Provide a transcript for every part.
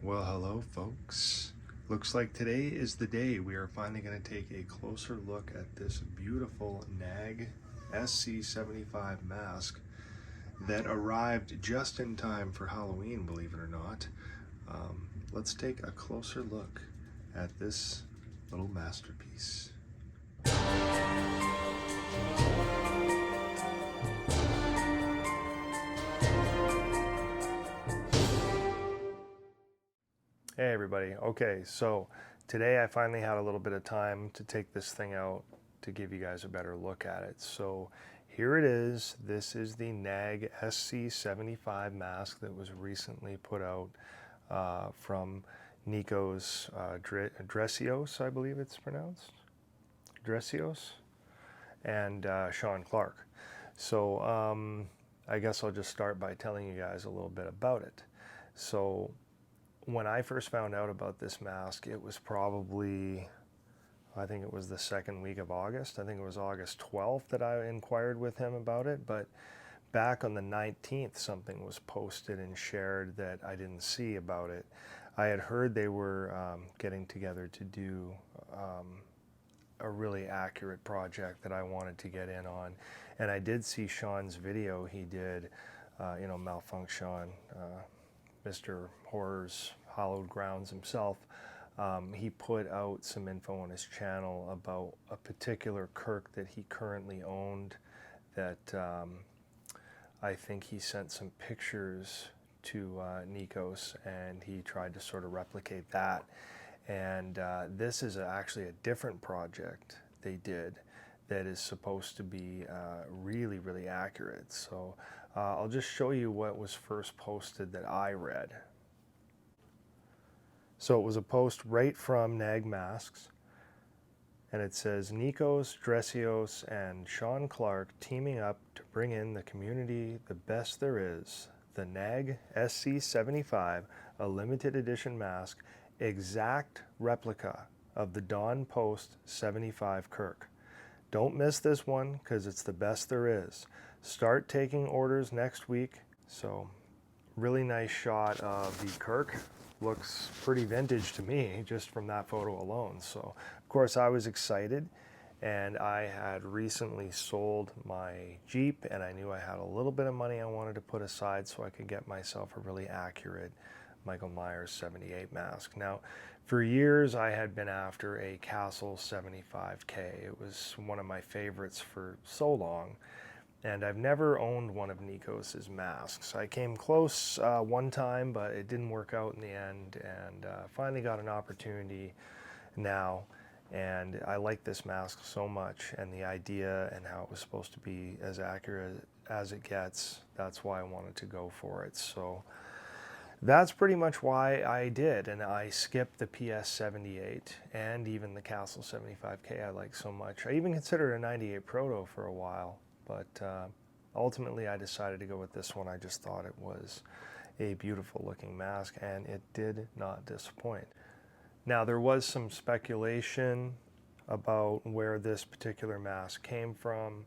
Well, hello folks. Looks like today is the day we are finally going to take a closer look at this beautiful NAG SC75 mask that arrived just in time for Halloween, believe it or not. Let's take a closer look at this little masterpiece. Hey everybody. Okay, so today I finally had a little bit of time to take this thing out to give you guys a better look at it. So here it is. This is the NAG SC75 mask that was recently put out from Nikos Dresios, I believe it's pronounced. Dresios and Sean Clark. So I guess I'll just start by telling you guys a little bit about it. So when I first found out about this mask, it was probably, I think it was the second week of August. I think it was August 12th that I inquired with him about it. But back on the 19th, something was posted and shared that I didn't see about it. I had heard they were getting together to do a really accurate project that I wanted to get in on. And I did see Sean's video he did, Malfunction, Mr. Horror's Hallowed Grounds himself. He put out some info on his channel about a particular Kirk that he currently owned that I think he sent some pictures to Nikos, and he tried to sort of replicate that. And this is actually a different project they did that is supposed to be really, really accurate. So I'll just show you what was first posted that I read. So it was a post right from NAG Masks, and it says, Nikos, Dresios, and Sean Clark teaming up to bring in the community the best there is. The NAG SC75, a limited edition mask, exact replica of the Don Post 75 Kirk. Don't miss this one because it's the best there is. Start taking orders next week. So really nice shot of the Kirk. Looks pretty vintage to me just from that photo alone. So of course I was excited, and I had recently sold my Jeep, and I knew I had a little bit of money I wanted to put aside so I could get myself a really accurate Michael Myers 78 mask. Now, for years I had been after a Castle 75K. It was one of my favorites for so long, and I've never owned one of Nikos's masks. I came close one time, but it didn't work out in the end, and finally got an opportunity now. And I like this mask so much, and the idea and how it was supposed to be as accurate as it gets, that's why I wanted to go for it. So that's pretty much why I did, and I skipped the PS78 and even the Castle 75K I like so much. I even considered a 98 Proto for a while, but ultimately I decided to go with this one. I just thought it was a beautiful looking mask, and it did not disappoint. Now, there was some speculation about where this particular mask came from.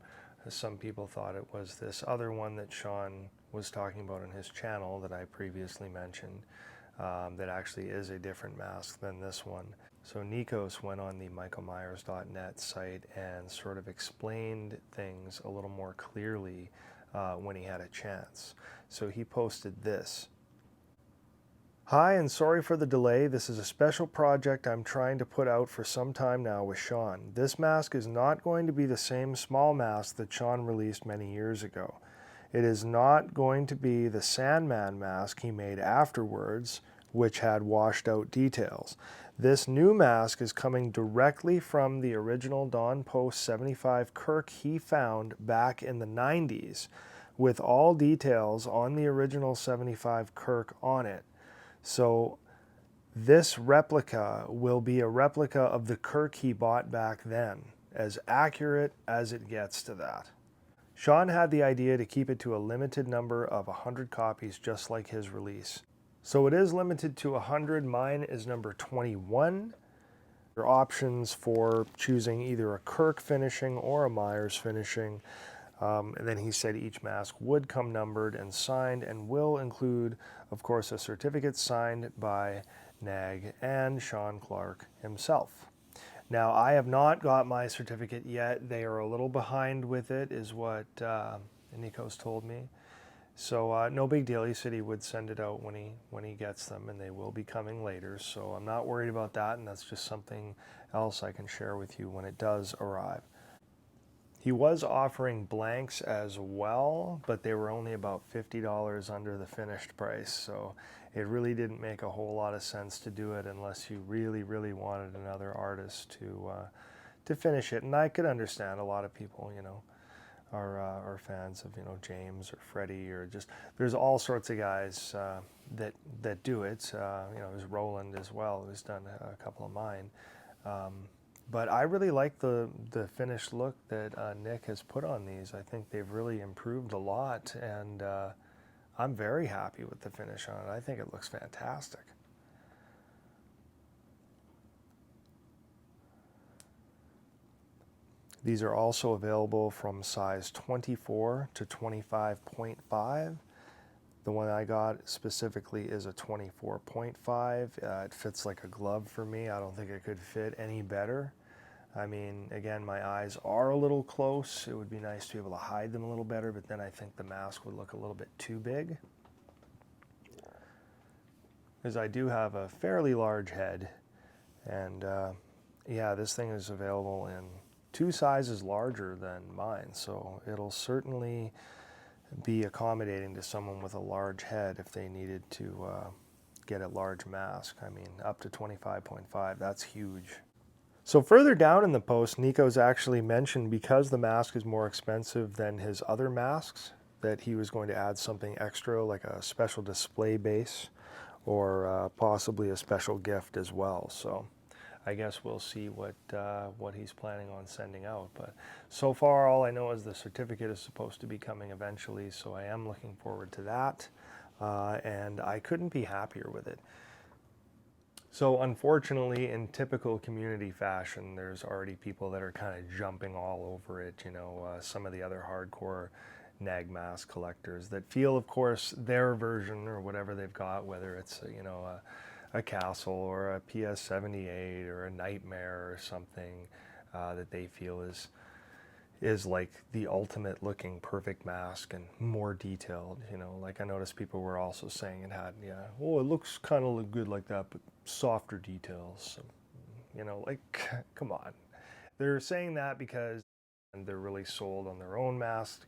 Some people thought it was this other one that Sean was talking about on his channel that I previously mentioned, that actually is a different mask than this one. So Nikos went on the michaelmyers.net site and sort of explained things a little more clearly when he had a chance. So he posted this. Hi, and sorry for the delay. This is a special project I'm trying to put out for some time now with Sean. This mask is not going to be the same small mask that Sean released many years ago. It is not going to be the Sandman mask he made afterwards, which had washed out details. This new mask is coming directly from the original Don Post 75 Kirk he found back in the 90s, with all details on the original 75 Kirk on it. So this replica will be a replica of the Kirk he bought back then, as accurate as it gets to that. Sean had the idea to keep it to a limited number of 100 copies, just like his release. So it is limited to 100. Mine is number 21. There are options for choosing either a Kirk finishing or a Myers finishing. And then he said each mask would come numbered and signed and will include, of course, a certificate signed by NAG and Sean Clark himself. Now, I have not got my certificate yet. They are a little behind with it, is what Nikos told me. So no big deal. He said he would send it out when he gets them, and they will be coming later. So I'm not worried about that, and that's just something else I can share with you when it does arrive. He was offering blanks as well, but they were only about $50 under the finished price. So it really didn't make a whole lot of sense to do it unless you really, really wanted another artist to finish it. And I could understand a lot of people, you know, are fans of, you know, James or Freddie, or just, there's all sorts of guys that do it. You know, there's Roland as well, who's done a couple of mine. But I really like the finished look that Nick has put on these. I think they've really improved a lot, and I'm very happy with the finish on it. I think it looks fantastic. These are also available from size 24 to 25.5. The one I got specifically is a 24.5. It fits like a glove for me. I don't think it could fit any better. I mean, again, my eyes are a little close. It would be nice to be able to hide them a little better, but then I think the mask would look a little bit too big, because I do have a fairly large head. And yeah, this thing is available in 2 sizes larger than mine, so it'll certainly be accommodating to someone with a large head if they needed to get a large mask. I mean, up to 25.5, that's huge. So further down in the post, Nikos actually mentioned, because the mask is more expensive than his other masks, that he was going to add something extra, like a special display base, or possibly a special gift as well. So I guess we'll see what he's planning on sending out. But so far, all I know is the certificate is supposed to be coming eventually, so I am looking forward to that. And I couldn't be happier with it. So unfortunately, in typical community fashion, there's already people that are kind of jumping all over it. You know, some of the other hardcore NAG mask collectors that feel, of course, their version or whatever they've got, whether it's, you know, a Castle or a PS78 or a Nightmare or something that they feel is like the ultimate looking perfect mask and more detailed. You know, like I noticed people were also saying it had, yeah, oh, it looks kind of good like that, but softer details. You know, like, come on. They're saying that because they're really sold on their own mask.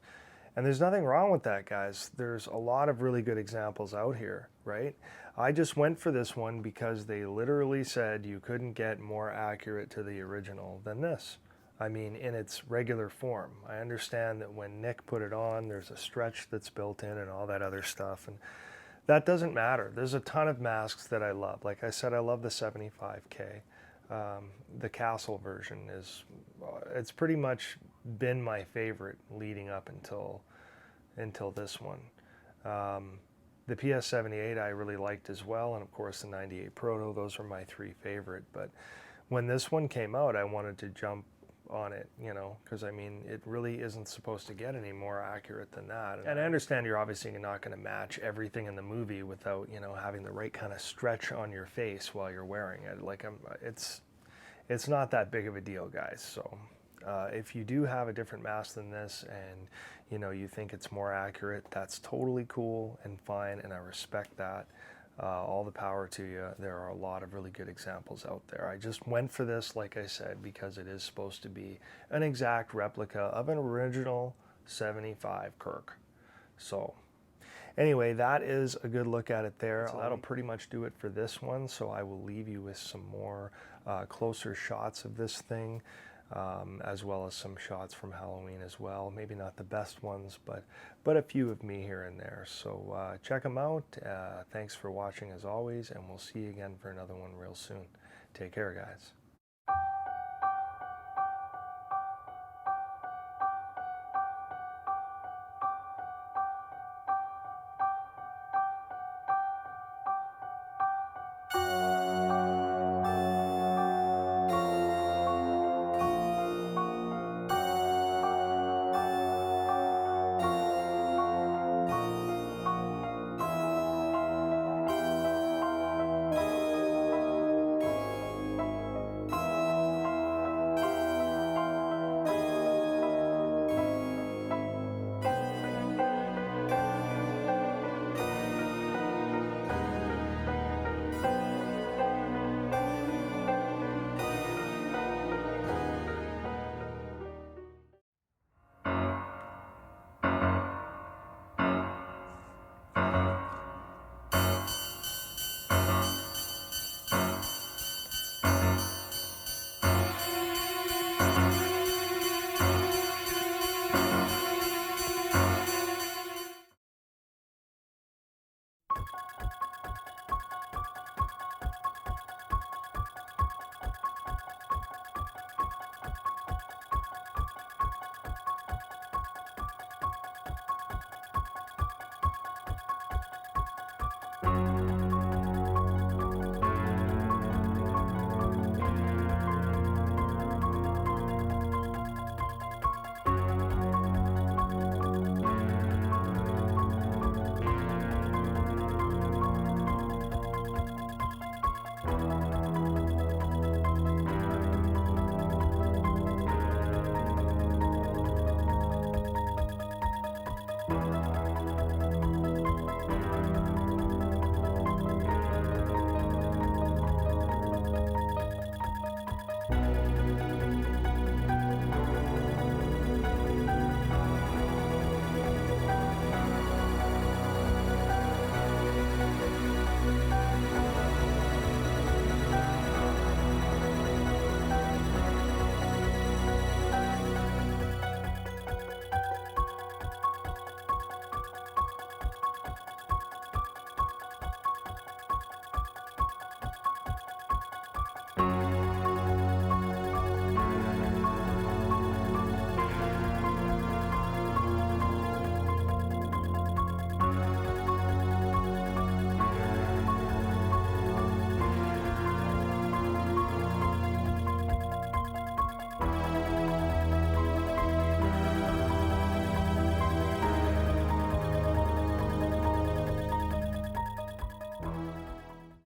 And there's nothing wrong with that, guys. There's a lot of really good examples out here, right? I just went for this one because they literally said you couldn't get more accurate to the original than this. I mean, in its regular form. I understand that when Nick put it on, there's a stretch that's built in and all that other stuff. And that doesn't matter. There's a ton of masks that I love. Like I said, I love the 75K. The Castle version is, it's pretty much been my favorite leading up until this one. The PS78 I really liked as well, and of course the 98 Proto, those are my 3 favorite. But when this one came out, I wanted to jump on it, you know, because I mean, it really isn't supposed to get any more accurate than that. And I understand you're obviously not going to match everything in the movie without, you know, having the right kind of stretch on your face while you're wearing it. Like, it's not that big of a deal, guys. So if you do have a different mask than this and, you know, you think it's more accurate, that's totally cool and fine, and I respect that. All the power to you. There are a lot of really good examples out there. I just went for this, like I said, because it is supposed to be an exact replica of an original 75 Kirk. So anyway, that is a good look at it there. So that'll pretty much do it for this one. So I will leave you with some more closer shots of this thing, as well as some shots from Halloween as well. Maybe not the best ones, but a few of me here and there. So check them out. Thanks for watching as always, and we'll see you again for another one real soon. Take care, guys. you.